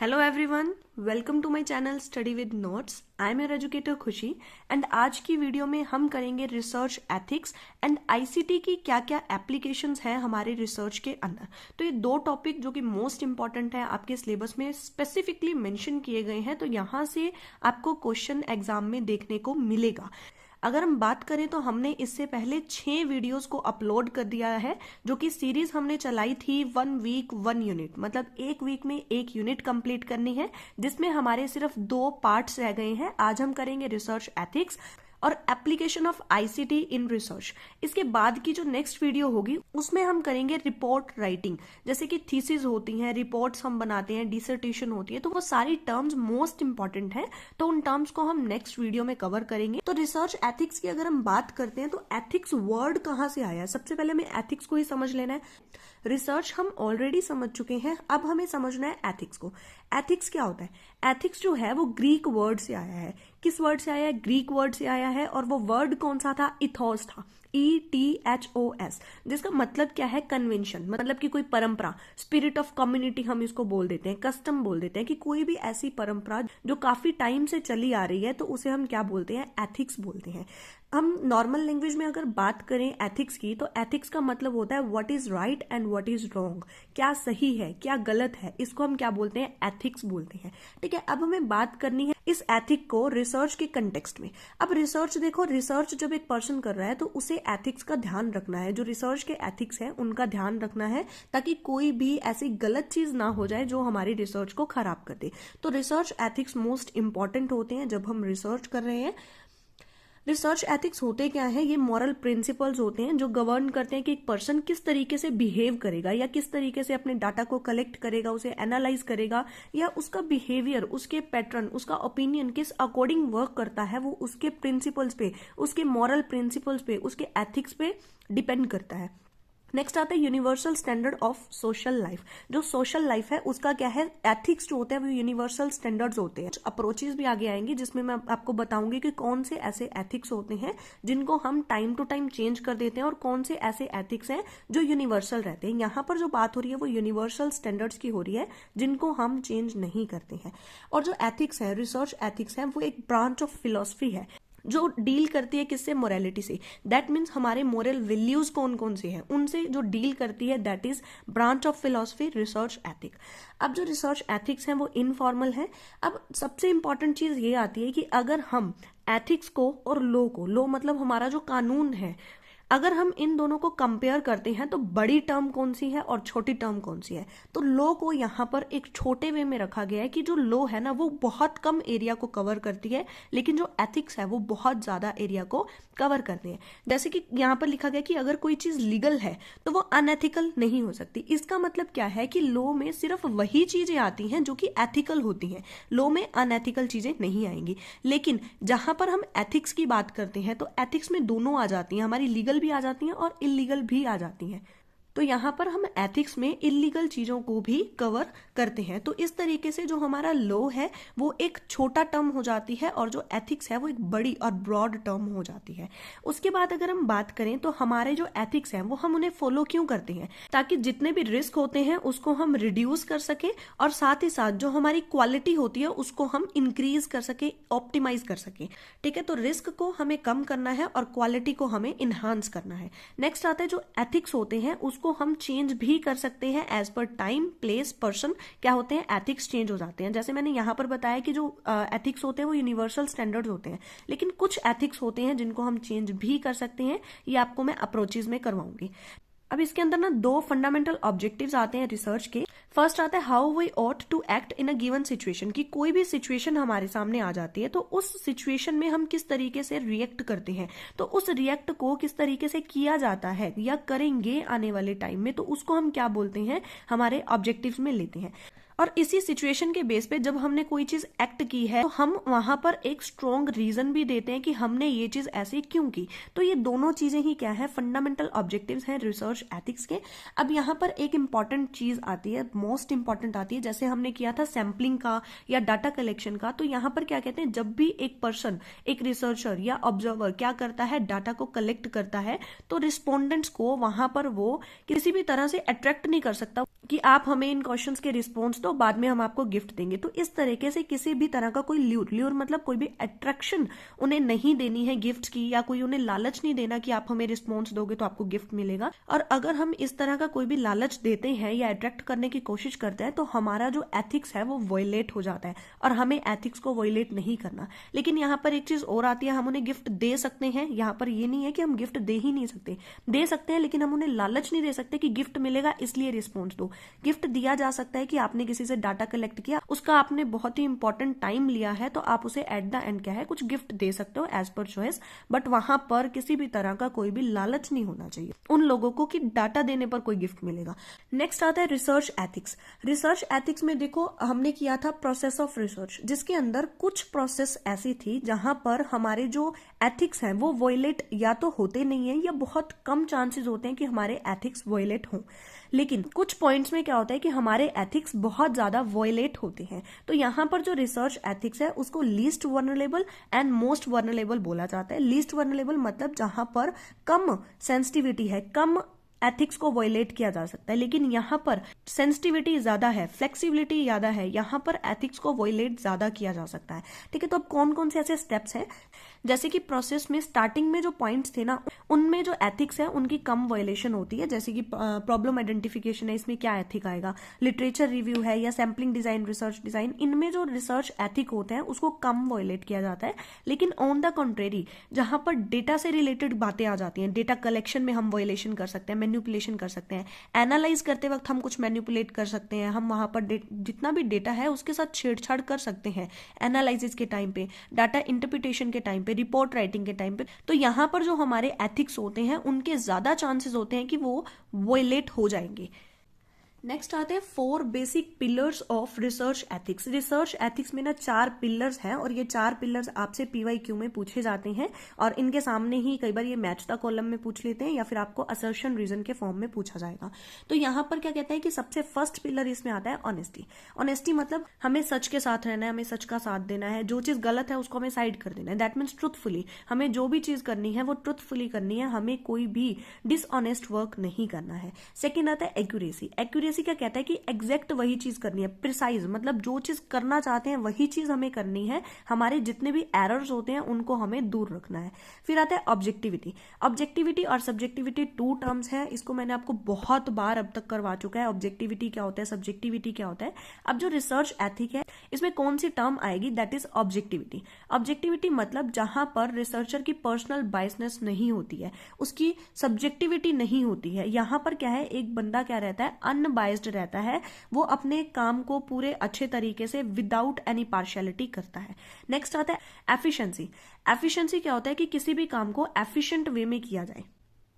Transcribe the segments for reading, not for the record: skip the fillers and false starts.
Hello everyone, welcome to my channel study with notes. I am your educator Khushi and आज की video में हम करेंगे रिसर्च एथिक्स एंड आईसीटी की क्या क्या एप्लीकेशंस हैं हमारे रिसर्च के अंदर। तो ये दो टॉपिक जो कि मोस्ट इंपॉर्टेंट है आपके सिलेबस में स्पेसिफिकली मेंशन किए गए हैं, तो यहाँ से आपको क्वेश्चन एग्जाम में देखने को मिलेगा। अगर हम बात करें तो हमने इससे पहले 6 वीडियोस को अपलोड कर दिया है, जो कि सीरीज हमने चलाई थी 1 वीक 1 यूनिट, मतलब एक वीक में एक यूनिट कंप्लीट करनी है, जिसमें हमारे सिर्फ 2 पार्ट्स रह गए हैं। आज हम करेंगे रिसर्च एथिक्स और application of ICT in research. इसके बाद की जो नेक्स्ट वीडियो होगी उसमें हम करेंगे रिपोर्ट राइटिंग, जैसे कि थीसिस होती हैं, रिपोर्ट्स हम बनाते हैं, डिसर्टेशन होती है, तो वो सारी टर्म्स मोस्ट इंपॉर्टेंट है, तो उन टर्म्स को हम नेक्स्ट वीडियो में कवर करेंगे। तो रिसर्च एथिक्स की अगर हम बात करते हैं तो एथिक्स वर्ड कहाँ से आया है, सबसे पहले हमें एथिक्स को ही समझ लेना है। रिसर्च हम ऑलरेडी समझ चुके हैं, अब हमें समझना है एथिक्स को। एथिक्स क्या होता है? एथिक्स जो है वो ग्रीक वर्ड से आया है। किस वर्ड से आया है? ग्रीक वर्ड से आया है। और वो वर्ड कौन सा था? इथोस था, ETHOS, जिसका मतलब क्या है? कन्वेंशन, मतलब कि कोई परंपरा, स्पिरिट ऑफ कम्युनिटी हम इसको बोल देते हैं, कस्टम बोल देते हैं, कि कोई भी ऐसी परंपरा जो काफी टाइम से चली आ रही है, तो उसे हम क्या बोलते हैं? एथिक्स बोलते हैं। हम नॉर्मल लैंग्वेज में अगर बात करें एथिक्स की, तो एथिक्स का मतलब होता है what is right and what is wrong, क्या सही है क्या गलत है, इसको हम क्या बोलते हैं? एथिक्स बोलते हैं। ठीक है, अब हमें बात करनी है इस एथिक को रिसर्च के कंटेक्स्ट में। अब रिसर्च देखो, रिसर्च जब एक पर्सन कर रहा है तो उसे एथिक्स का ध्यान रखना है, जो रिसर्च के एथिक्स है उनका ध्यान रखना है, ताकि कोई भी ऐसी गलत चीज ना हो जाए जो हमारी रिसर्च को खराब कर दे। तो रिसर्च एथिक्स मोस्ट इंपॉर्टेंट होते हैं जब हम रिसर्च कर रहे हैं। रिसर्च एथिक्स होते क्या है? ये मॉरल प्रिंसिपल्स होते हैं जो गवर्न करते हैं कि एक पर्सन किस तरीके से बिहेव करेगा, या किस तरीके से अपने डाटा को कलेक्ट करेगा, उसे एनालाइज करेगा, या उसका बिहेवियर, उसके पैटर्न, उसका ओपिनियन किस अकॉर्डिंग वर्क करता है, वो उसके प्रिंसिपल्स पे, उसके मॉरल प्रिंसिपल्स पे, उसके एथिक्स पे डिपेंड करता है। नेक्स्ट आता है universal standard of social life. जो सोशल लाइफ है उसका क्या है? एथिक्स जो होते हैं वो यूनिवर्सल स्टैंडर्ड्स होते हैं। अप्रोचेस भी आगे आएंगी जिसमें मैं आपको बताऊंगी कि कौन से ऐसे एथिक्स होते हैं जिनको हम टाइम टू टाइम चेंज कर देते हैं, और कौन से ऐसे एथिक्स हैं जो यूनिवर्सल रहते हैं। यहाँ पर जो बात हो रही है वो यूनिवर्सल स्टैंडर्ड्स की हो रही है, जिनको हम चेंज नहीं करते हैं। और जो एथिक्स है, रिसर्च एथिक्स है, वो एक ब्रांच ऑफ फिलोसफी है जो डील करती है किससे? मोरालिटी से। दैट मीन्स हमारे मोरल वैल्यूज कौन कौन से हैं उनसे जो डील करती है, that is branch of philosophy research ethic. अब जो रिसर्च एथिक्स हैं वो इनफॉर्मल है। अब सबसे इंपॉर्टेंट चीज ये आती है कि अगर हम एथिक्स को और लॉ को, लॉ मतलब हमारा जो कानून है, अगर हम इन दोनों को कंपेयर करते हैं तो बड़ी टर्म कौन सी है और छोटी टर्म कौन सी है? तो लॉ को यहाँ पर एक छोटे वे में रखा गया है कि जो लॉ है ना वो बहुत कम एरिया को कवर करती है, लेकिन जो एथिक्स है वो बहुत ज्यादा एरिया को कवर करते हैं। जैसे कि यहाँ पर लिखा गया कि अगर कोई चीज लीगल है तो वो अनएथिकल नहीं हो सकती। इसका मतलब क्या है कि लॉ में सिर्फ वही चीजें आती हैं जो कि एथिकल होती हैं, लॉ में अनएथिकल चीजें नहीं आएंगी। लेकिन जहां पर हम एथिक्स की बात करते हैं तो एथिक्स में दोनों आ जाती हैं, हमारी लीगल भी आ जाती हैं और इलीगल भी आ जाती हैं। तो यहाँ पर हम एथिक्स में इलीगल चीजों को भी कवर करते हैं। तो इस तरीके से जो हमारा लॉ है वो एक छोटा टर्म हो जाती है, और जो एथिक्स है वो एक बड़ी और ब्रॉड टर्म हो जाती है। उसके बाद अगर हम बात करें तो हमारे जो एथिक्स हैं वो हम उन्हें फॉलो क्यों करते हैं? ताकि जितने भी रिस्क होते हैं उसको हम रिड्यूस कर सके, और साथ ही साथ जो हमारी क्वालिटी होती है उसको हम इंक्रीज कर सके, ऑप्टिमाइज कर सके। ठीक है, तो रिस्क को हमें कम करना है और क्वालिटी को हमें इन्हांस करना है। नेक्स्ट आता है जो एथिक्स होते हैं उसको हम चेंज भी कर सकते हैं as per time, place, person. क्या होते हैं? एथिक्स चेंज हो जाते हैं। जैसे मैंने यहाँ पर बताया कि जो एथिक्स होते हैं वो यूनिवर्सल स्टैंडर्ड्स होते हैं, लेकिन कुछ एथिक्स होते हैं जिनको हम चेंज भी कर सकते हैं। ये आपको मैं अप्रोचेज में करवाऊंगी। अब इसके अंदर ना 2 फंडामेंटल ऑब्जेक्टिव्स आते हैं रिसर्च के। फर्स्ट आता है how we ought to act in a given situation, कि कोई भी सिचुएशन हमारे सामने आ जाती है तो उस सिचुएशन में हम किस तरीके से रिएक्ट करते हैं, तो उस रिएक्ट को किस तरीके से किया जाता है या करेंगे आने वाले टाइम में, तो उसको हम क्या बोलते हैं? हमारे ऑब्जेक्टिव्स में लेते हैं। और इसी सिचुएशन के बेस पे जब हमने कोई चीज एक्ट की है तो हम वहां पर एक स्ट्रॉन्ग रीजन भी देते हैं कि हमने ये चीज ऐसे क्यों की। तो ये दोनों चीजें ही क्या है? फंडामेंटल ऑब्जेक्टिव्स हैं रिसर्च एथिक्स के। अब यहाँ पर एक इंपॉर्टेंट चीज आती है, मोस्ट इंपॉर्टेंट आती है, जैसे हमने किया था सैम्पलिंग का या डाटा कलेक्शन का। तो यहाँ पर क्या कहते हैं, जब भी एक पर्सन, एक रिसर्चर या ऑब्जर्वर क्या करता है, डाटा को कलेक्ट करता है, तो रिस्पोंडेंट्स को वहां पर वो किसी भी तरह से अट्रैक्ट नहीं कर सकता कि आप हमें इन क्वेश्चंस के रिस्पॉन्स दो, लो, बाद में हम आपको गिफ्ट देंगे। तो इस तरीके से किसी भी तरह का कोई ल्यूर मतलब कोई भी अट्रैक्शन उन्हें नहीं देनी है गिफ्ट की, या कोई उन्हें लालच नहीं देना कि आप हमें रिस्पॉन्स दोगे तो आपको गिफ्ट मिलेगा। और अगर हम इस तरह का कोई भी लालच देते हैं या अट्रैक्ट करने की कोशिश करते हैं तो हमारा जो एथिक्स है वो वॉयलेट हो जाता है, और हमें एथिक्स को वॉयलेट नहीं करना। लेकिन यहाँ पर एक चीज और आती है, हम उन्हें गिफ्ट दे सकते हैं। यहाँ पर ये नहीं है कि हम गिफ्ट दे ही नहीं सकते, दे सकते हैं, लेकिन हम उन्हें लालच नहीं दे सकते कि गिफ्ट मिलेगा इसलिए रिस्पॉन्स दो। गिफ्ट दिया जा सकता है कि आपने किसी से डाटा कलेक्ट किया, उसका आपने बहुत ही इंपॉर्टेंट टाइम लिया है, तो आप उसे एट द एंड क्या है कुछ गिफ्ट दे सकते हो एज पर चॉइस। बट वहां पर किसी भी तरह का कोई भी लालच नहीं होना चाहिए उन लोगों को कि डाटा देने पर कोई गिफ्ट मिलेगा। नेक्स्ट आता है रिसर्च एथिक्स। रिसर्च एथिक्स में देखो, हमने किया था प्रोसेस ऑफ रिसर्च, जिसके अंदर कुछ प्रोसेस ऐसी थी जहां पर हमारे जो एथिक्स हैं वो वॉयलेट या तो होते नहीं है, या बहुत कम चांसेस होते हैं कि हमारे एथिक्स वॉयलेट हों। लेकिन कुछ पॉइंट्स में क्या होता है कि हमारे एथिक्स बहुत ज्यादा वॉयलेट होते हैं। तो यहाँ पर जो रिसर्च एथिक्स है उसको least vulnerable and most vulnerable बोला जाता है। लीस्ट वर्नरेबल मतलब जहां पर कम सेंसिटिविटी है, कम एथिक्स को वॉयलेट किया जा सकता है, लेकिन यहाँ पर सेंसिटिविटी ज्यादा है, फ्लेक्सिबिलिटी ज्यादा है, यहाँ पर एथिक्स को वॉयलेट ज्यादा किया जा सकता है। ठीक है, तो अब कौन कौन से ऐसे स्टेप्स हैं, जैसे कि प्रोसेस में स्टार्टिंग में जो पॉइंट्स थे ना, उनमें जो एथिक्स है उनकी कम वायलेशन होती है। जैसे कि प्रॉब्लम आइडेंटिफिकेशन है, इसमें क्या एथिक आएगा, लिटरेचर रिव्यू है, या सैम्पलिंग डिजाइन, रिसर्च डिजाइन, इनमें जो रिसर्च एथिक होते हैं उसको कम वायलेट किया जाता है। लेकिन ऑन द कंट्रेरी जहां पर डेटा से रिलेटेड बातें आ जाती हैं, डेटा कलेक्शन में हम वायलेशन कर सकते हैं, मैन्युपुलेशन कर सकते हैं, एनालाइज करते वक्त हम कुछ मैन्युपुलेट कर सकते हैं, हम वहां पर जितना भी डेटा है उसके साथ छेड़छाड़ कर सकते हैं एनालिसिस के टाइम पे, डाटा इंटरप्रिटेशन के टाइम पे, रिपोर्ट राइटिंग के टाइम पे। तो यहां पर जो हमारे एथिक्स होते हैं उनके ज्यादा चांसेस होते हैं कि वो वॉयलेट हो जाएंगे। नेक्स्ट आते हैं 4 basic pillars of research ethics. Research ethics में ना 4 पिलर्स हैं, और ये 4 पिलर्स आपसे PYQ में पूछे जाते हैं, और इनके सामने ही कई बार ये मैच द कॉलम में पूछ लेते हैं, या फिर आपको असर्शन रीजन के फॉर्म में पूछा जाएगा। तो यहाँ पर क्या कहते हैं कि सबसे फर्स्ट पिलर इसमें आता है ऑनेस्टी। ऑनेस्टी मतलब हमें सच के साथ रहना है, हमें सच का साथ देना है, जो चीज गलत है उसको हमें साइड कर देना है। दैट मीन्स ट्रुथफुली, हमें जो भी चीज करनी है वो ट्रुथफुली करनी है, हमें कोई भी डिसऑनेस्ट वर्क नहीं करना है। सेकेंड आता है एक्यूरेसी। एक्यूरेसी क्या कहता है कि एग्जैक्ट वही चीज करनी है, प्रिसाइज मतलब जो चीज करना चाहते हैं वही चीज हमें करनी है, हमारे जितने भी एरर्स होते हैं उनको हमें दूर रखना है। फिर आता है ऑब्जेक्टिविटी। ऑब्जेक्टिविटी और सब्जेक्टिविटी 2 टर्म्स है, इसको मैंने आपको बहुत बार अब तक करवा चुका है। ऑब्जेक्टिविटी क्या होता है, सब्जेक्टिविटी क्या होता है। अब जो रिसर्च एथिक है इसमें कौन सी टर्म आएगी, दैट इज ऑब्जेक्टिविटी। ऑब्जेक्टिविटी मतलब जहां पर रिसर्चर की पर्सनल बायसनेस नहीं होती है, उसकी सब्जेक्टिविटी नहीं होती है। यहां पर क्या है, एक बंदा क्या रहता है, अनबायस्ड रहता है, वो अपने काम को पूरे अच्छे तरीके से विदाउट एनी पार्शियलिटी करता है। नेक्स्ट आता है एफिशिएंसी। एफिशिएंसी क्या होता है कि किसी भी काम को एफिशिएंट वे में किया जाए,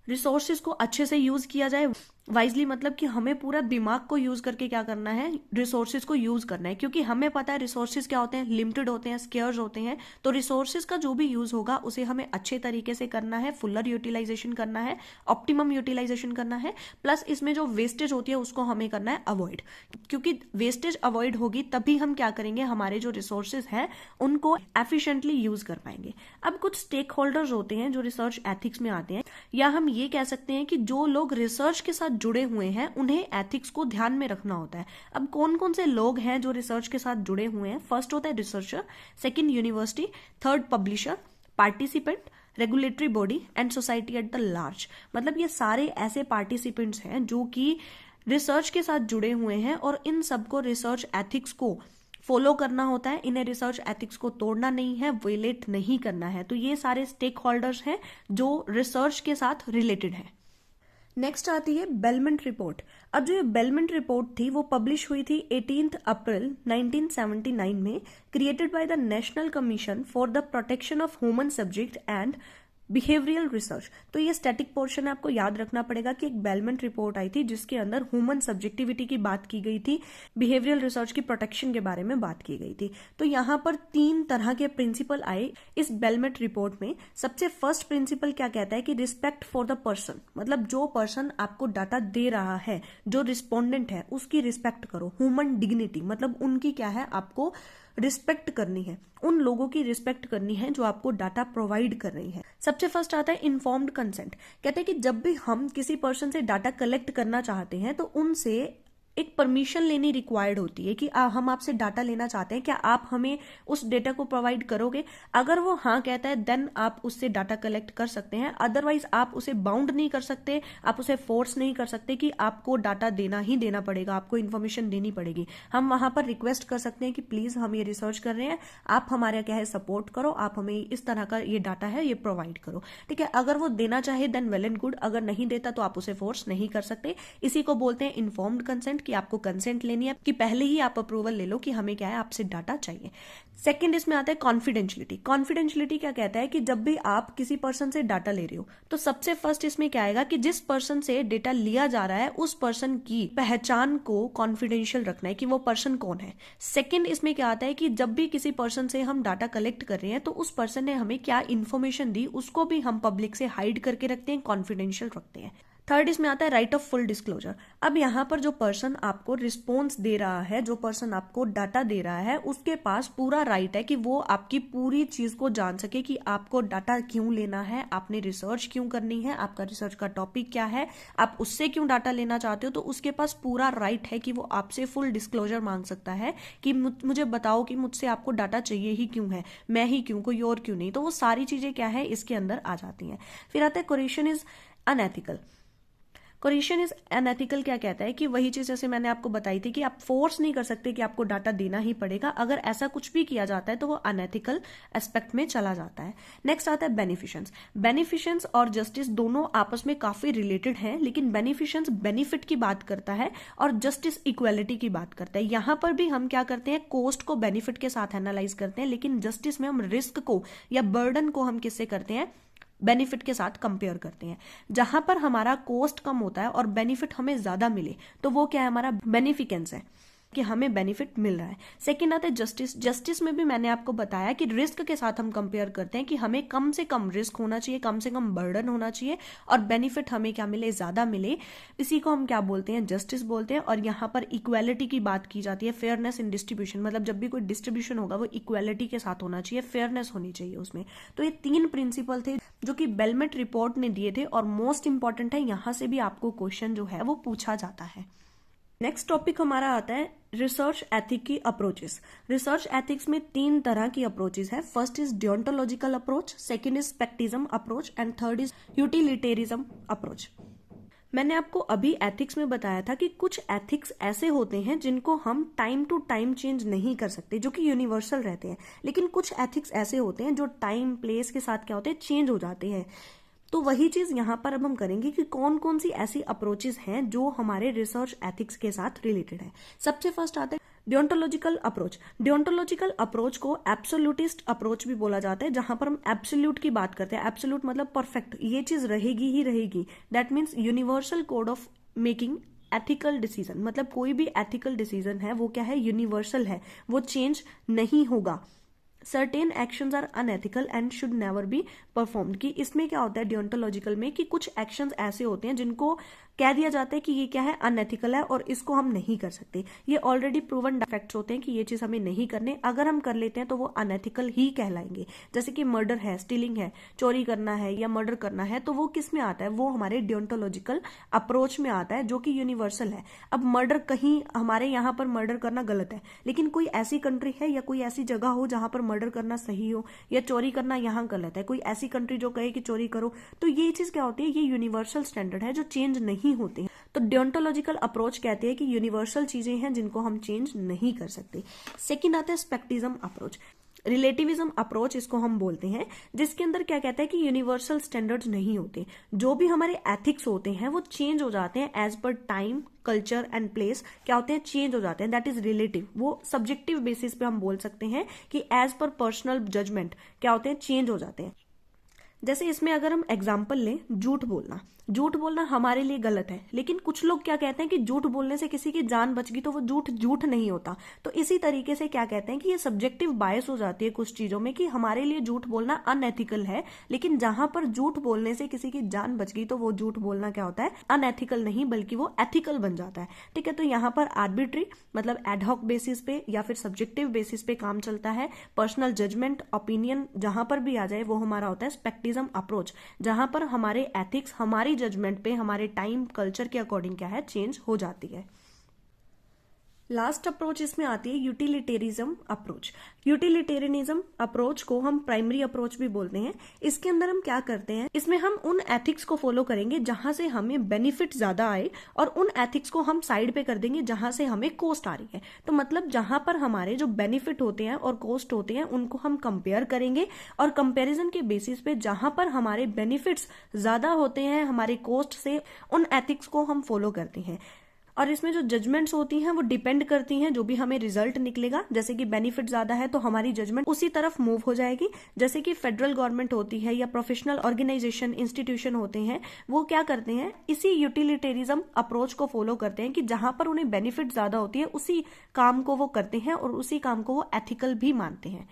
रिसोर्सेज को अच्छे से यूज किया जाए वाइजली, मतलब कि हमें पूरा दिमाग को यूज करके क्या करना है, रिसोर्सेज को यूज करना है। क्योंकि हमें पता है रिसोर्सेज क्या होते हैं, लिमिटेड होते हैं, स्केयर्स होते हैं। तो रिसोर्सेज का जो भी यूज होगा उसे हमें अच्छे तरीके से करना है, फुलर यूटिलाइजेशन करना है, ऑप्टिमम यूटिलाइजेशन करना है। प्लस इसमें जो वेस्टेज होती है उसको हमें करना है अवॉइड, क्योंकि वेस्टेज अवॉइड होगी तभी हम क्या करेंगे, हमारे जो रिसोर्सेज हैं उनको एफिशिएंटली यूज कर पाएंगे। अब कुछ स्टेक होल्डर्स होते हैं जो रिसर्च एथिक्स में आते हैं, या हम ये कह सकते हैं कि जो लोग रिसर्च के साथ जुड़े हुए हैं उन्हें एथिक्स को ध्यान में रखना होता है। अब कौन कौन से लोग हैं जो रिसर्च के साथ जुड़े हुए हैं, फर्स्ट होता है researcher, second university, third publisher, participant, regulatory body and society at the large. मतलब ये सारे ऐसे पार्टिसिपेंट्स हैं जो कि रिसर्च के साथ जुड़े हुए हैं, और इन सबको रिसर्च एथिक्स को फॉलो करना होता है, इन्हें रिसर्च एथिक्स को तोड़ना नहीं है, वायलेट नहीं करना है। तो ये सारे स्टेक होल्डर्स हैं जो रिसर्च के साथ रिलेटेड है। नेक्स्ट आती है बेलमेंट रिपोर्ट। अब जो ये बेलमेंट रिपोर्ट थी वो पब्लिश हुई थी 18 अप्रैल 1979 में, created by the national commission for the protection of human subject and behavioural research. तो ये स्टैटिक पोर्शन है, आपको याद रखना पड़ेगा कि एक बेलमेंट रिपोर्ट आई थी जिसके अंदर ह्यूमन सब्जेक्टिविटी की बात की गई थी, बिहेवियरल रिसर्च की प्रोटेक्शन के बारे में बात की गई थी। तो यहाँ पर 3 तरह के प्रिंसिपल आए इस बेलमेंट रिपोर्ट में। सबसे फर्स्ट प्रिंसिपल क्या कहता है कि रिस्पेक्ट फॉर द पर्सन, मतलब जो पर्सन आपको डाटा दे रहा है, जो रिस्पोंडेंट है, उसकी रिस्पेक्ट करो। ह्यूमन डिग्निटी मतलब उनकी क्या है, आपको रिस्पेक्ट करनी है, उन लोगों की रिस्पेक्ट करनी है जो आपको डाटा प्रोवाइड कर रही है। सबसे फर्स्ट आता है इन्फॉर्म्ड कंसेंट। कहते हैं कि जब भी हम किसी पर्सन से डाटा कलेक्ट करना चाहते हैं तो उनसे एक परमिशन लेनी रिक्वायर्ड होती है कि हम आपसे डाटा लेना चाहते हैं, क्या आप हमें उस डेटा को प्रोवाइड करोगे? अगर वो हाँ कहता है देन आप उससे डाटा कलेक्ट कर सकते हैं, अदरवाइज आप उसे बाउंड नहीं कर सकते, आप उसे फोर्स नहीं कर सकते कि आपको डाटा देना ही देना पड़ेगा, आपको इन्फॉर्मेशन देनी पड़ेगी। हम वहां पर रिक्वेस्ट कर सकते हैं कि प्लीज हम ये रिसर्च कर रहे हैं, आप हमारे क्या है सपोर्ट करो, आप हमें इस तरह का ये डाटा है ये प्रोवाइड करो। ठीक है, अगर वो देना चाहे देन वेल एंड गुड, अगर नहीं देता तो आप उसे फोर्स नहीं कर सकते। इसी को बोलते हैं इन्फॉर्म्ड कंसेंट, कि आपको कंसेंट लेनी है, कि पहले ही आप अप्रूवल ले लो कि हमें क्या है आपसे डाटा चाहिए। सेकंड इसमें आता है कॉन्फिडेंशियलिटी। कॉन्फिडेंशियलिटी क्या कहता है कि जब भी आप किसी पर्सन से डाटा ले रहे हो तो सबसे फर्स्ट इसमें क्या आएगा कि जिस पर्सन से डेटा लिया जा रहा है उस पर्सन की पहचान को कॉन्फिडेंशियल रखना है कि वो पर्सन कौन है। सेकंड इसमें क्या आता है कि जब भी किसी पर्सन से हम डाटा कलेक्ट कर रहे हैं तो उस पर्सन ने हमें क्या इन्फॉर्मेशन दी उसको भी हम पब्लिक से हाइड करके रखते हैं, कॉन्फिडेंशियल रखते हैं। थर्ड इसमें आता है राइट ऑफ फुल डिस्क्लोजर। अब यहाँ पर जो पर्सन आपको रिस्पॉन्स दे रहा है, जो पर्सन आपको डाटा दे रहा है, उसके पास पूरा राइट है कि वो आपकी पूरी चीज को जान सके कि आपको डाटा क्यों लेना है, आपने रिसर्च क्यों करनी है, आपका रिसर्च का टॉपिक क्या है, आप उससे क्यों डाटा लेना चाहते हो। तो उसके पास पूरा राइट है कि वो आपसे फुल डिस्क्लोजर मांग सकता है कि मुझे बताओ कि मुझसे आपको डाटा चाहिए ही क्यों है, मैं ही क्यों, कोई और क्यों नहीं। तो वो सारी चीजें क्या है इसके अंदर आ जाती हैं। फिर आता है question is unethical. Question is unethical क्या कहता है कि वही चीज जैसे मैंने आपको बताई थी कि आप फोर्स नहीं कर सकते कि आपको डाटा देना ही पड़ेगा, अगर ऐसा कुछ भी किया जाता है तो वो अनएथिकल एस्पेक्ट में चला जाता है। नेक्स्ट आता है बेनिफिशंस। बेनिफिशंस और जस्टिस दोनों आपस में काफी रिलेटेड हैं, लेकिन बेनिफिशंस बेनिफिट की बात करता है और जस्टिस इक्वालिटी की बात करता है। यहां पर भी हम क्या करते हैं, कोस्ट को बेनिफिट के साथ एनालाइज करते हैं, लेकिन जस्टिस में हम रिस्क को या बर्डन को हम किससे करते हैं, बेनिफिट के साथ कंपेयर करते हैं। जहां पर हमारा कॉस्ट कम होता है और बेनिफिट हमें ज्यादा मिले तो वो क्या है, हमारा बेनिफिकेंस है कि हमें बेनिफिट मिल रहा है। सेकंड आता है जस्टिस। जस्टिस में भी मैंने आपको बताया कि रिस्क के साथ हम कंपेयर करते हैं कि हमें कम से कम रिस्क होना चाहिए, कम से कम बर्डन होना चाहिए और बेनिफिट हमें क्या मिले, ज्यादा मिले। इसी को हम क्या बोलते हैं, जस्टिस बोलते हैं। और यहाँ पर इक्वालिटी की बात की जाती है, फेयरनेस इन डिस्ट्रीब्यूशन, मतलब जब भी कोई डिस्ट्रीब्यूशन होगा वो इक्वालिटी के साथ होना चाहिए, फेयरनेस होनी चाहिए उसमें। तो ये तीन प्रिंसिपल थे जो कि बेलमेट रिपोर्ट ने दिए थे और मोस्ट इंपॉर्टेंट है, यहां से भी आपको क्वेश्चन जो है वो पूछा जाता है। नेक्स्ट टॉपिक हमारा आता है रिसर्च एथिक की अप्रोचेस। रिसर्च एथिक्स में तीन तरह की अप्रोचेस है। First is deontological approach, second is scepticism approach and third is utilitarianism approach. मैंने आपको अभी एथिक्स में बताया था कि कुछ एथिक्स ऐसे होते हैं जिनको हम टाइम टू टाइम चेंज नहीं कर सकते, जो कि यूनिवर्सल रहते हैं, लेकिन कुछ एथिक्स ऐसे होते हैं जो टाइम प्लेस के साथ क्या होते हैं, चेंज हो जाते हैं। तो वही चीज यहां पर अब हम करेंगे कि कौन कौन सी ऐसी अप्रोचेस हैं जो हमारे रिसर्च एथिक्स के साथ रिलेटेड है। सबसे फर्स्ट आता है डियोंटोलॉजिकल अप्रोच। डियोंटोलॉजिकल अप्रोच को एब्सोल्यूटिस्ट अप्रोच भी बोला जाता है, जहां पर हम एब्सोल्यूट की बात करते हैं। एब्सोल्यूट मतलब परफेक्ट, ये चीज रहेगी ही रहेगी। That means universal code of making ethical decision, मतलब कोई भी एथिकल डिसीजन है वो क्या है, यूनिवर्सल है, वो चेंज नहीं होगा। Certain actions are unethical and should never be performed. कि इसमें क्या होता है डियोंटोलॉजिकल में कि कुछ एक्शंस ऐसे होते हैं जिनको कह दिया जाता है कि ये क्या है, अनएथिकल है और इसको हम नहीं कर सकते। ये ऑलरेडी प्रूवन फैक्ट्स होते हैं कि ये चीज हमें नहीं करने, अगर हम कर लेते हैं तो वो अनएथिकल ही कहलाएंगे। जैसे कि मर्डर है, स्टीलिंग है, चोरी करना है या मर्डर करना है, तो वो किस में आता है, वो हमारे डियोंटोलॉजिकल अप्रोच में आता है जो कि यूनिवर्सल है। अब मर्डर कहीं हमारे यहाँ पर मर्डर करना गलत है, लेकिन कोई ऐसी कंट्री है या कोई ऐसी जगह हो जहां पर मर्डर करना सही हो, या चोरी करना यहाँ गलत है, कोई ऐसी कंट्री जो कहे कि चोरी करो, तो ये चीज क्या होती है, ये यूनिवर्सल स्टैंडर्ड है जो चेंज नहीं होते हैं। तो डियोंटोलॉजिकल अप्रोच कहते हैं कि यूनिवर्सल चीजें हैं जिनको हम चेंज नहीं कर सकते। सेकंड आता है स्पेक्टिज्म अप्रोच। रिलेटिविज्म अप्रोच इसको हम बोलते हैं, जिसके अंदर क्या कहता है कि यूनिवर्सल स्टैंडर्ड्स नहीं होते, जो भी हमारे एथिक्स होते हैं वो चेंज हो जाते हैं as per time, culture and place, क्या होते हैं, चेंज हो जाते हैं। दैट इज रिलेटिव, वो सब्जेक्टिव बेसिस पे हम बोल सकते हैं कि एज पर पर्सनल जजमेंट क्या होते हैं, चेंज हो जाते हैं। जैसे इसमें अगर हम एग्जाम्पल लें, झूठ बोलना। झूठ बोलना हमारे लिए गलत है, लेकिन कुछ लोग क्या कहते हैं कि झूठ बोलने से किसी की जान बच गई तो वो झूठ झूठ नहीं होता। तो इसी तरीके से क्या कहते हैं कि ये सब्जेक्टिव बायस हो जाती है कुछ चीजों में कि हमारे लिए झूठ बोलना अनएथिकल है, लेकिन जहां पर झूठ बोलने से किसी की जान बच गई तो वो झूठ बोलना क्या होता है, अनएथिकल नहीं बल्कि वो एथिकल बन जाता है। ठीक है, तो यहाँ पर आर्बिट्री मतलब एडहॉक बेसिस पे या फिर सब्जेक्टिव बेसिस पे काम चलता है। पर्सनल जजमेंट, ओपिनियन जहां पर भी आ जाए वो हमारा होता है स्पेक्टिज्म अप्रोच, जहां पर हमारे एथिक्स हमारी जजमेंट पे, हमारे टाइम कल्चर के अकॉर्डिंग क्या है, चेंज हो जाती है। लास्ट अप्रोच इसमें आती है यूटिलिटेरिज्म अप्रोच। यूटिलिटेरियनिज्म अप्रोच को हम प्राइमरी अप्रोच भी बोलते हैं। इसके अंदर हम क्या करते हैं, इसमें हम उन एथिक्स को फॉलो करेंगे जहां से हमें बेनिफिट ज्यादा आए, और उन एथिक्स को हम साइड पे कर देंगे जहां से हमें कॉस्ट आ रही है। तो मतलब जहां पर हमारे जो बेनिफिट होते हैं और कॉस्ट होते हैं उनको हम कंपेयर करेंगे, और कंपेरिजन के बेसिस पे जहां पर हमारे बेनिफिट्स ज्यादा होते हैं हमारे कॉस्ट से, उन एथिक्स को हम फॉलो करते हैं। और इसमें जो जजमेंट्स होती हैं वो डिपेंड करती हैं जो भी हमें रिजल्ट निकलेगा। जैसे कि बेनिफिट ज्यादा है तो हमारी जजमेंट उसी तरफ मूव हो जाएगी। जैसे कि फेडरल गवर्नमेंट होती है या प्रोफेशनल ऑर्गेनाइजेशन इंस्टीट्यूशन होते हैं, वो क्या करते हैं, इसी यूटिलिटेरिज्म अप्रोच को फॉलो करते हैं कि जहां पर उन्हें बेनिफिट ज्यादा होती है उसी काम को वो करते हैं और उसी काम को वो एथिकल भी मानते हैं।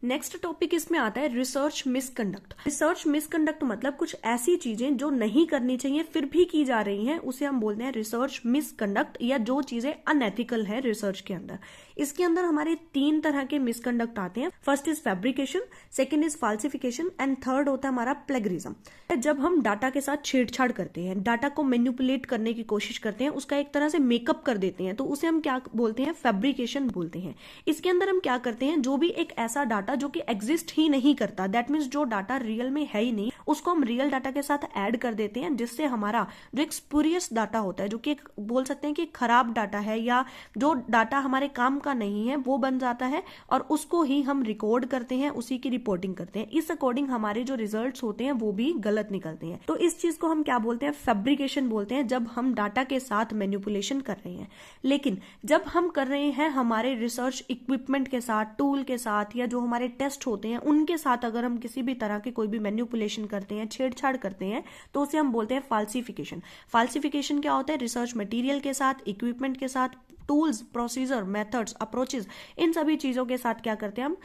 नेक्स्ट टॉपिक इसमें आता है रिसर्च मिसकंडक्ट। रिसर्च मिसकंडक्ट मतलब कुछ ऐसी चीजें जो नहीं करनी चाहिए फिर भी की जा रही हैं, उसे हम बोलते हैं रिसर्च मिसकंडक्ट, या जो चीजें अनएथिकल है रिसर्च के अंदर। इसके अंदर हमारे 3 तरह के मिसकंडक्ट आते हैं। First is fabrication, second is फाल्सिफिकेशन, and third होता है हमारा प्लेगरिज्म। जब हम डाटा के साथ छेड़छाड़ करते हैं, डाटा को मैनिपुलेट करने की कोशिश करते हैं, उसका एक तरह से मेकअप कर देते हैं, तो उसे हम क्या बोलते हैं, फैब्रिकेशन बोलते हैं। इसके अंदर हम क्या करते हैं, जो भी एक ऐसा डाटा जो कि एग्जिस्ट ही नहीं करता, दैट मीन्स जो डाटा रियल में है ही नहीं, उसको हम रियल डाटा के साथ ऐड कर देते हैं, जिससे हमारा जो एक स्पूरियस डाटा होता है, जो कि एक बोल सकते हैं कि खराब डाटा है या जो डाटा हमारे काम का नहीं है, वो बन जाता है, और उसको ही हम रिकॉर्ड करते हैं, उसी की रिपोर्टिंग करते हैं। इस अकॉर्डिंग हमारे जो रिजल्ट्स होते हैं वो भी गलत निकलते हैं। तो इस चीज को हम क्या बोलते हैं, फैब्रिकेशन बोलते हैं, जब हम डाटा के साथ मैनिपुलेशन कर रहे हैं। लेकिन जब हम कर रहे हैं हमारे रिसर्च इक्विपमेंट के साथ, टूल के साथ, या जो हमारे टेस्ट होते हैं उनके साथ अगर हम किसी भी तरह के कोई भी मैनिपुलेशन करते हैं, छेड़छाड़ करते हैं, तो उसे हम बोलते हैं फाल्सिफिकेशन। फाल्सिफिकेशन क्या होता है, रिसर्च मटेरियल के साथ, इक्विपमेंट के साथ, टूल्स, प्रोसीजर, मेथड्स, अप्रोचेस, इन सभी चीजों के साथ क्या करते हैं, हम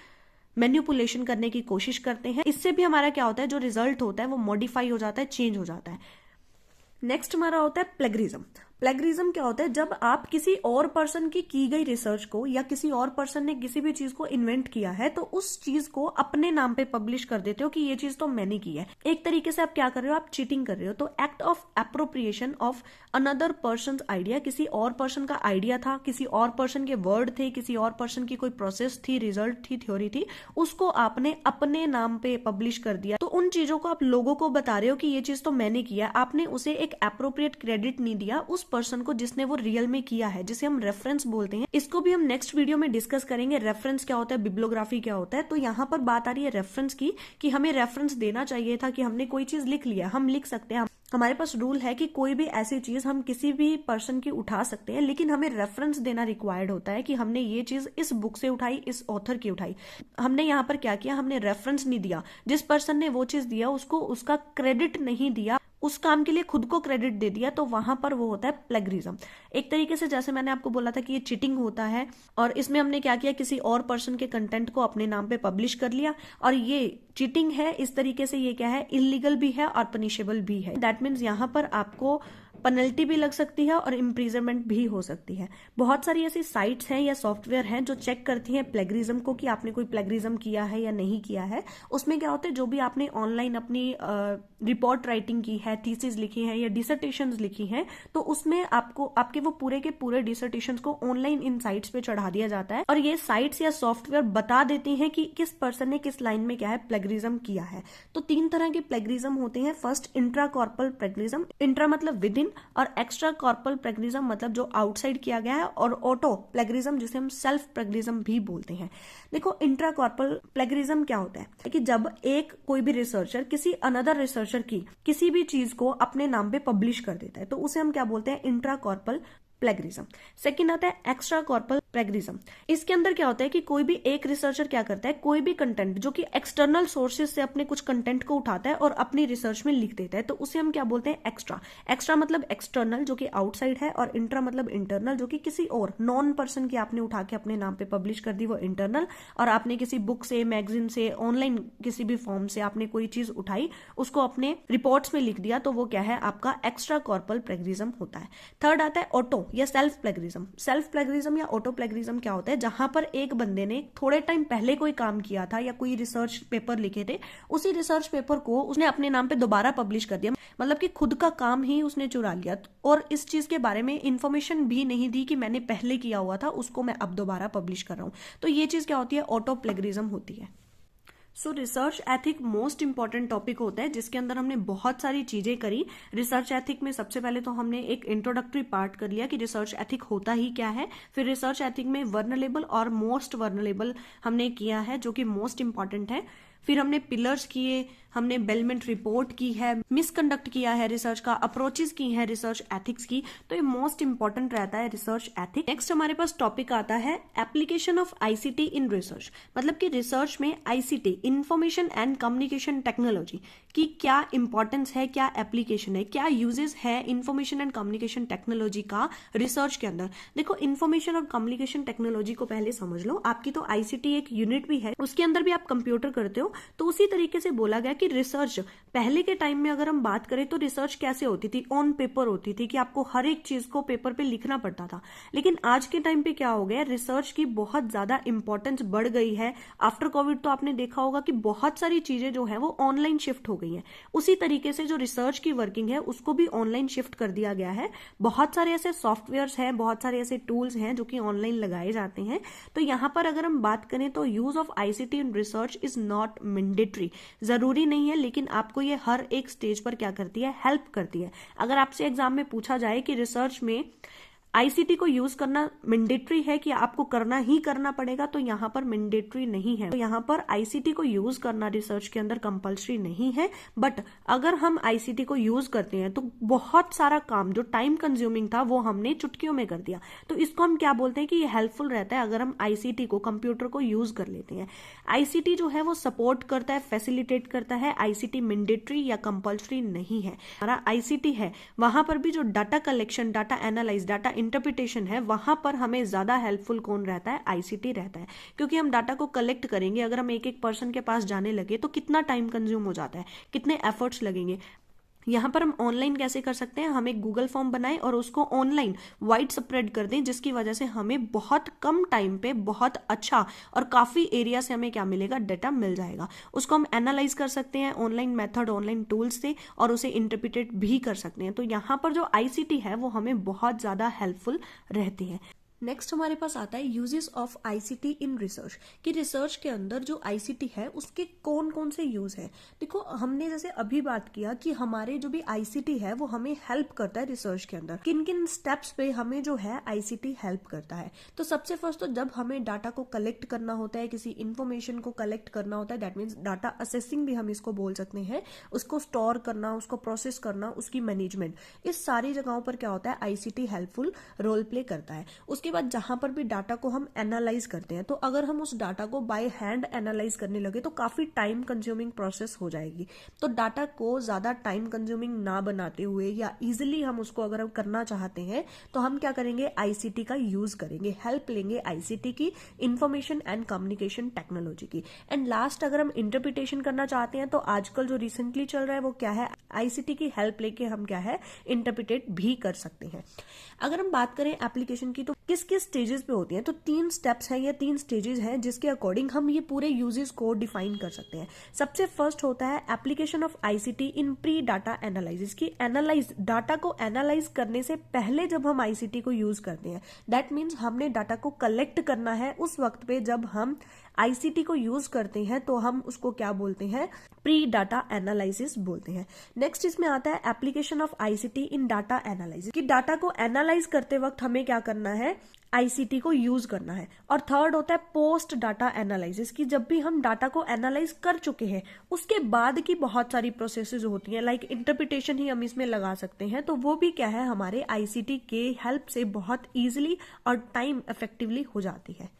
मैनिपुलेशन करने की कोशिश करते हैं। इससे भी हमारा क्या होता है, जो रिजल्ट होता है वो मॉडिफाई हो जाता है, चेंज हो जाता है। नेक्स्ट हमारा होता है प्लेगरिज्म। प्लेगरिज्म क्या होता है, जब आप किसी और पर्सन की गई रिसर्च को, या किसी और पर्सन ने किसी भी चीज को इन्वेंट किया है, तो उस चीज को अपने नाम पे पब्लिश कर देते हो कि ये चीज तो मैंने की है। एक तरीके से आप क्या कर रहे हो, आप चीटिंग कर रहे हो। तो act of appropriation of another person idea, किसी और पर्सन का आइडिया था, किसी और पर्सन के वर्ड थे, किसी और पर्सन की कोई प्रोसेस थी, रिजल्ट थी, थ्योरी थी, उसको आपने अपने नाम पे पब्लिश कर दिया। तो उन चीजों को आप लोगों को बता रहे हो कि ये चीज तो मैंने किया, आपने उसे एक एप्रोप्रिएट क्रेडिट नहीं दिया उस पर्सन को जिसने वो रियल में किया है, जिसे हम रेफरेंस बोलते हैं। इसको भी हम नेक्स्ट वीडियो में डिस्कस करेंगे, रेफरेंस क्या होता है, बिब्लियोग्राफी क्या होता है। तो यहाँ पर बात आ रही है रेफरेंस की, कि हमें रेफरेंस देना चाहिए था, कि हमने कोई चीज लिख लिया, हम लिख सकते हैं, हमारे पास रूल है कि कोई भी ऐसी चीज हम किसी भी पर्सन की उठा सकते हैं, लेकिन हमें रेफरेंस देना रिक्वायर्ड होता है कि हमने ये चीज इस बुक से उठाई, इस ऑथर की उठाई। हमने यहाँ पर क्या किया, हमने रेफरेंस नहीं दिया। जिस पर्सन ने वो चीज दिया उसको उसका क्रेडिट नहीं दिया, उस काम के लिए खुद को क्रेडिट दे दिया, तो वहां पर वो होता है प्लेगरिज्म। एक तरीके से जैसे मैंने आपको बोला था कि ये चीटिंग होता है, और इसमें हमने क्या किया, किसी और पर्सन के कंटेंट को अपने नाम पे पब्लिश कर लिया, और ये चीटिंग है। इस तरीके से ये क्या है, इलीगल भी है और पनिशेबल भी है। दैट मीन्स यहाँ पर आपको पेनल्टी भी लग सकती है और इम्प्रिजनमेंट भी हो सकती है। बहुत सारी ऐसी साइट्स हैं या सॉफ्टवेयर हैं जो चेक करती हैं प्लेगरिज्म को, कि आपने कोई प्लेगरिज्म किया है या नहीं किया है। उसमें क्या होता है, जो भी आपने ऑनलाइन अपनी रिपोर्ट राइटिंग की है, थीसिस लिखी है या डिसर्टेशंस लिखी हैं, तो उसमें आपको आपके वो पूरे के पूरे डिसर्टेशंस को ऑनलाइन इन साइट्स पे चढ़ा दिया जाता है, और ये साइट्स या सॉफ्टवेयर बता देती हैं कि किस पर्सन ने किस लाइन में क्या है प्लेगरिज्म किया है। तो 3 तरह के प्लेगरिज्म होते हैं। फर्स्ट इंट्रा कॉर्पल प्लेगरिज्म, इंट्रा मतलब विद इन, और एक्स्ट्रा कॉर्पल प्लेगरिज्म मतलब जो आउटसाइड किया गया है, और ऑटो प्लेगरिज्म जिसे हम सेल्फ प्लेगरिज्म भी बोलते हैं। देखो इंट्रा कॉर्पल प्लेगरिज्म क्या होता है, कि जब एक कोई भी रिसर्चर किसी अनदर रिसर्चर की किसी भी चीज को अपने नाम पे पब्लिश कर देता है, तो उसे हम क्या बोलते हैं, इंट्रा कॉर्पल प्लेगरिज्म। सेकंड आता है एक्स्ट्रा कॉर्पल प्लेगरिज्म। इसके अंदर क्या होता है कि कोई भी एक रिसर्चर क्या करता है, कोई भी कंटेंट जो कि एक्सटर्नल सोर्सेज से अपने कुछ कंटेंट को उठाता है और अपनी रिसर्च में लिख देता है, तो उसे हम क्या बोलते हैं, एक्स्ट्रा। एक्स्ट्रा मतलब एक्सटर्नल जो कि आउटसाइड है, और इंट्रा मतलब इंटरनल जो कि किसी और नॉन पर्सन की आपने उठा के अपने नाम पे पब्लिश कर दी, वो इंटरनल। और आपने किसी बुक से, मैगजीन से, ऑनलाइन किसी भी फॉर्म से आपने कोई चीज उठाई, उसको अपने रिपोर्ट्स में लिख दिया, तो वो क्या है, आपका एक्स्ट्रा कॉर्पल प्लेगरिज्म होता है। थर्ड आता है ऑटो या सेल्फ प्लेगरिज्म। सेल्फ प्लेगरिज्म या ऑटो प्लेगरिज्म क्या होता है, जहां पर एक बंदे ने थोड़े टाइम पहले कोई काम किया था या कोई रिसर्च पेपर लिखे थे, उसी रिसर्च पेपर को उसने अपने नाम पे दोबारा पब्लिश कर दिया, मतलब कि खुद का काम ही उसने चुरा लिया और इस चीज के बारे में इंफॉर्मेशन भी नहीं दी कि मैंने पहले किया हुआ था, उसको मैं अब दोबारा पब्लिश कर रहा हूं। तो ये चीज क्या होती है, ऑटो प्लेगरिज्म होती है। सो research ethic most important topic होता है जिसके अंदर हमने बहुत सारी चीजें करी। रिसर्च एथिक में सबसे पहले तो हमने एक इंट्रोडक्टरी पार्ट कर लिया कि रिसर्च एथिक होता ही क्या है। फिर रिसर्च एथिक में वर्नरेबल और मोस्ट वर्नरेबल हमने किया है, जो कि मोस्ट इंपॉर्टेंट है। फिर हमने पिलर्स किए, हमने बेलमेंट रिपोर्ट की है, मिसकंडक्ट किया है रिसर्च का, अप्रोचेस की है रिसर्च एथिक्स की। तो ये मोस्ट इंपॉर्टेंट रहता है रिसर्च एथिक्स। नेक्स्ट हमारे पास टॉपिक आता है application of ICT in research, मतलब कि रिसर्च में ICT, information and communication technology की क्या इंपॉर्टेंस है, क्या एप्लीकेशन है, क्या यूजेस है इंफॉर्मेशन एंड कम्युनिकेशन टेक्नोलॉजी का रिसर्च के अंदर। देखो, इंफॉर्मेशन और कम्युनिकेशन टेक्नोलॉजी को पहले समझ लो। आपकी तो आईसीटी एक यूनिट भी है, उसके अंदर भी आप कंप्यूटर करते हो। तो उसी तरीके से बोला गया कि रिसर्च पहले के टाइम में अगर हम बात करें तो रिसर्च कैसे होती थी, ऑन पेपर होती थी, कि आपको हर एक चीज को पेपर पे लिखना पड़ता था। लेकिन आज के टाइम पे क्या हो गया, रिसर्च की बहुत ज्यादा इंपॉर्टेंस बढ़ गई है। आफ्टर कोविड तो आपने देखा होगा कि बहुत सारी चीजें जो है वो ऑनलाइन शिफ्ट हो गई है। उसी तरीके से जो रिसर्च की वर्किंग है उसको भी ऑनलाइन शिफ्ट कर दिया गया है। बहुत सारे ऐसे सॉफ्टवेयर्स हैं, बहुत सारे ऐसे टूल्स हैं जो कि ऑनलाइन लगाए जाते हैं। तो यहाँ पर अगर हम बात करें तो use of ICT in research is not mandatory, जरूरी नहीं है, लेकिन आपको ये हर एक स्टेज पर क्या करती है, हेल्प करती है। अगर आपसे एग्जाम में पूछा जाए कि रिसर्च में आईसीटी को यूज करना मैंडेटरी है कि आपको करना ही करना पड़ेगा, तो यहाँ पर मैंडेटरी नहीं है। तो यहाँ पर आईसीटी को यूज करना रिसर्च के अंदर कंपलसरी नहीं है। बट अगर हम आईसीटी को यूज करते हैं तो बहुत सारा काम जो टाइम कंज्यूमिंग था वो हमने चुटकियों में कर दिया। तो इसको हम क्या बोलते हैं कि ये हेल्पफुल रहता है अगर हम आईसीटी को, कंप्यूटर को यूज कर लेते हैं। आईसीटी जो है वो सपोर्ट करता है, फैसिलिटेट करता है। आईसीटी मैंडेटरी या कंपलसरी नहीं है। हमारा आईसीटी है, वहां पर भी जो data collection, data analyse, data interpretation है, वहां पर हमें ज्यादा हेल्पफुल कौन रहता है, आईसीटी रहता है। क्योंकि हम डाटा को कलेक्ट करेंगे, अगर हम एक एक पर्सन के पास जाने लगे तो कितना टाइम कंज्यूम हो जाता है, कितने एफर्ट्स लगेंगे। यहाँ पर हम ऑनलाइन कैसे कर सकते हैं, हम एक गूगल फॉर्म बनाएं और उसको ऑनलाइन वाइड स्प्रेड कर दें, जिसकी वजह से हमें बहुत कम टाइम पे बहुत अच्छा और काफी एरिया से हमें क्या मिलेगा, डाटा मिल जाएगा। उसको हम एनालाइज कर सकते हैं ऑनलाइन मेथड, ऑनलाइन टूल्स से, और उसे इंटरप्रिटेट भी कर सकते हैं। तो यहाँ पर जो आईसीटी है वो हमें बहुत ज्यादा हेल्पफुल रहती है। नेक्स्ट हमारे पास आता है uses of ICT in research, कि रिसर्च के अंदर जो आईसीटी है उसके कौन कौन से यूज है। देखो, हमने जैसे अभी बात किया कि हमारे जो भी आईसीटी है वो हमें हेल्प करता है रिसर्च के अंदर। किन किन स्टेप्स पे हमें जो है आईसीटी हेल्प करता है। तो सबसे फर्स्ट तो जब हमें डाटा को कलेक्ट करना होता है, किसी इंफॉर्मेशन को कलेक्ट करना होता है, दैट मीन्स डाटा असेसिंग भी हम इसको बोल सकते हैं, उसको स्टोर करना, उसको प्रोसेस करना, उसकी मैनेजमेंट, इस सारी जगहों पर क्या होता है, आईसीटी हेल्पफुल रोल प्ले करता है। उसके बाद जहां पर भी डाटा को हम एनालाइज करते हैं, तो अगर हम उस डाटा को बाय हैंड एनालाइज करने लगे तो काफी टाइम कंज्यूमिंग प्रोसेस हो जाएगी। तो डाटा को ज्यादा टाइम कंज्यूमिंग ना बनाते हुए या इजिली हम उसको अगर हम करना चाहते हैं तो हम क्या करेंगे, आईसीटी का यूज करेंगे, हेल्प लेंगे आईसीटी की, इंफॉर्मेशन एंड कम्युनिकेशन टेक्नोलॉजी की। एंड लास्ट, अगर हम इंटरप्रिटेशन करना चाहते हैं तो आजकल जो रिसेंटली चल रहा है वो क्या है, आईसीटी की हेल्प लेके हम क्या है, इंटरप्रिटेट भी कर सकते हैं। अगर हम बात करें एप्लीकेशन की तो किस किस स्टेजेस पे होती है, तो 3 स्टेप्स हैं या 3 स्टेजेस हैं जिसके अकॉर्डिंग हम ये पूरे यूजेस को डिफाइन कर सकते हैं। सबसे फर्स्ट होता है application of ICT in pre data analysis, की एनालाइज, डाटा को एनालाइज करने से पहले जब हम आईसीटी को यूज करते हैं, दैट मीन्स हमने डाटा को कलेक्ट करना है, उस वक्त पे जब हम आईसीटी को यूज करते हैं तो हम उसको क्या बोलते हैं, प्री डाटा एनालिसिस बोलते हैं। नेक्स्ट इसमें आता है application of ICT in data analysis, कि डाटा को एनालाइज करते वक्त हमें क्या करना है, आईसीटी को यूज करना है। और थर्ड होता है पोस्ट डाटा एनालिसिस, की जब भी हम डाटा को एनालाइज कर चुके हैं उसके बाद की बहुत सारी प्रोसेसेस होती हैं, लाइक इंटरप्रिटेशन ही हम इसमें लगा सकते हैं, तो वो भी क्या है, हमारे आईसीटी के हेल्प से बहुत इजीली और टाइम इफेक्टिवली हो जाती है।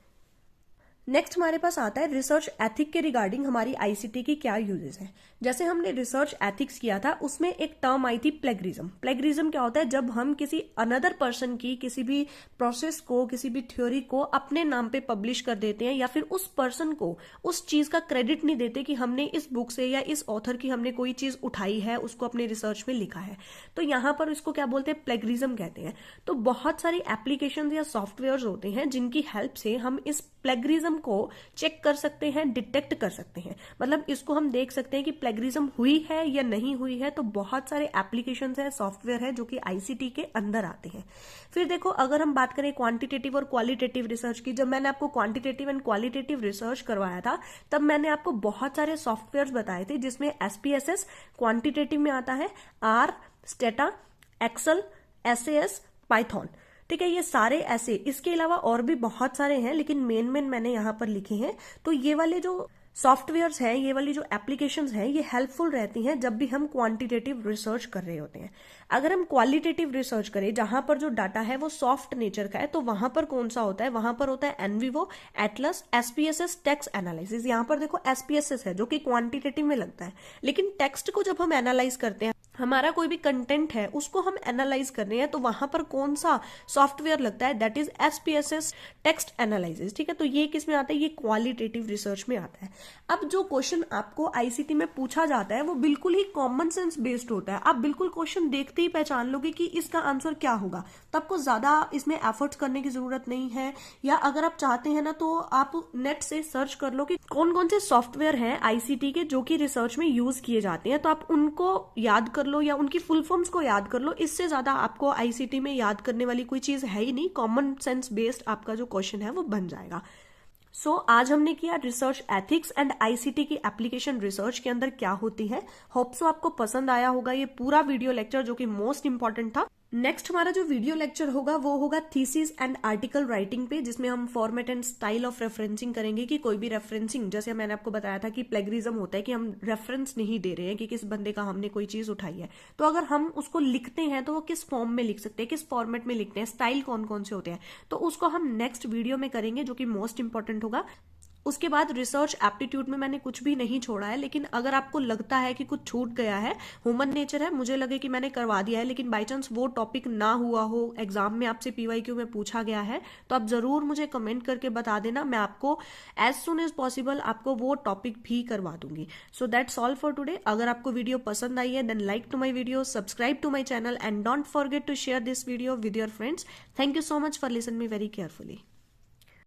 नेक्स्ट हमारे पास आता है रिसर्च एथिक के रिगार्डिंग हमारी आईसीटी की क्या यूजेस है। जैसे हमने रिसर्च एथिक्स किया था उसमें एक टर्म आई थी प्लेगरिज्म। प्लेगरिज्म क्या होता है? जब हम किसी अनदर पर्सन की किसी भी प्रोसेस को, किसी भी थ्योरी को अपने नाम पे पब्लिश कर देते हैं या फिर उस पर्सन को उस चीज का क्रेडिट नहीं देते कि हमने इस बुक से या इस ऑथर की हमने कोई चीज उठाई है, उसको अपने रिसर्च में लिखा है। तो यहां पर इसको क्या बोलते हैं? प्लेगरिज्म कहते हैं। तो बहुत सारी एप्लीकेशन या सॉफ्टवेयर होते हैं जिनकी हेल्प से हम इस प्लेगरिज्म को चेक कर सकते हैं, डिटेक्ट कर सकते हैं। मतलब इसको हम देख सकते हैं कि प्लेगरिज्म हुई है या नहीं हुई है। तो बहुत सारे एप्लीकेशन है, सॉफ्टवेयर है जो कि आईसीटी के अंदर आते हैं। फिर देखो, अगर हम बात करें क्वांटिटेटिव और क्वालिटेटिव रिसर्च की, जब मैंने आपको क्वांटिटेटिव एंड क्वालिटेटिव रिसर्च करवाया था तब मैंने आपको बहुत सारे सॉफ्टवेयर बताए थे जिसमें SPSS क्वांटिटेटिव में आता है, R, Stata, Excel, SAS, Python. ठीक है, ये सारे ऐसे, इसके अलावा और भी बहुत सारे हैं लेकिन मेन मैंने यहां पर लिखे हैं। तो ये वाले जो सॉफ्टवेयर्स हैं, ये वाली जो एप्लीकेशंस हैं, ये हेल्पफुल रहती हैं जब भी हम क्वांटिटेटिव रिसर्च कर रहे होते हैं। अगर हम क्वालिटेटिव रिसर्च करें जहां पर जो डाटा है वो सॉफ्ट नेचर का है, तो वहां पर कौन सा होता है? वहां पर होता है एनविवो, एटलस, SPSS, टेक्स्ट एनालिसिस। यहां पर देखो SPSS है जो कि क्वांटिटेटिव में लगता है, लेकिन टेक्स्ट को जब हम एनालाइज करते हैं, हमारा कोई भी कंटेंट है उसको हम एनालाइज कर रहे हैं, तो वहां पर कौन सा सॉफ्टवेयर लगता है? That is SPSS, text analysis. ठीक है, तो ये किस में आता है? ये क्वालिटेटिव रिसर्च में आता है। अब जो क्वेश्चन आपको आईसीटी में पूछा जाता है वो बिल्कुल ही कॉमन सेंस बेस्ड होता है। आप बिल्कुल क्वेश्चन देखते ही पहचान लोगे कि इसका आंसर क्या होगा। तो आपको ज्यादा इसमें एफर्ट्स करने की जरूरत नहीं है, या अगर आप चाहते हैं ना तो आप नेट से सर्च कर लो कि कौन कौन से सॉफ्टवेयर हैं आईसीटी के जो कि रिसर्च में यूज किए जाते हैं। तो आप उनको याद कर लो या उनकी फुल फॉर्म्स को याद कर लो। इससे ज्यादा आपको आईसीटी में याद करने वाली कोई चीज है ही नहीं। कॉमन सेंस बेस्ड आपका जो क्वेश्चन है वो बन जाएगा। आज हमने किया रिसर्च एथिक्स एंड आईसीटी की एप्लीकेशन रिसर्च के अंदर क्या होती है। होप सो आपको पसंद आया होगा ये पूरा वीडियो लेक्चर जो कि मोस्ट इंपॉर्टेंट था। नेक्स्ट हमारा जो वीडियो लेक्चर होगा वो होगा थीसिस एंड आर्टिकल राइटिंग पे, जिसमें हम format and style of referencing करेंगे कि कोई भी रेफरेंसिंग, जैसे मैंने आपको बताया था कि प्लेगरिज्म होता है कि हम रेफरेंस नहीं दे रहे हैं कि किस बंदे का हमने कोई चीज उठाई है, तो अगर हम उसको लिखते हैं तो वो किस फॉर्म में लिख सकते हैं, किस फॉर्मेट में लिखते हैं, स्टाइल कौन कौन से होते हैं, तो उसको हम नेक्स्ट वीडियो में करेंगे जो कि मोस्ट इंपॉर्टेंट होगा। उसके बाद रिसर्च एप्टीट्यूड में मैंने कुछ भी नहीं छोड़ा है, लेकिन अगर आपको लगता है कि कुछ छूट गया है, ह्यूमन नेचर है, मुझे लगे कि मैंने करवा दिया है लेकिन बाई चांस वो टॉपिक ना हुआ हो, एग्जाम में आपसे PYQ में पूछा गया है, तो आप जरूर मुझे कमेंट करके बता देना। मैं आपको एज सुन एज पॉसिबल आपको वो टॉपिक भी करवा दूंगी। So that's all for today. अगर आपको वीडियो पसंद आई है then like to my video, subscribe to my channel and don't forget to share this video with your friends. Thank you so much for listen me very carefully.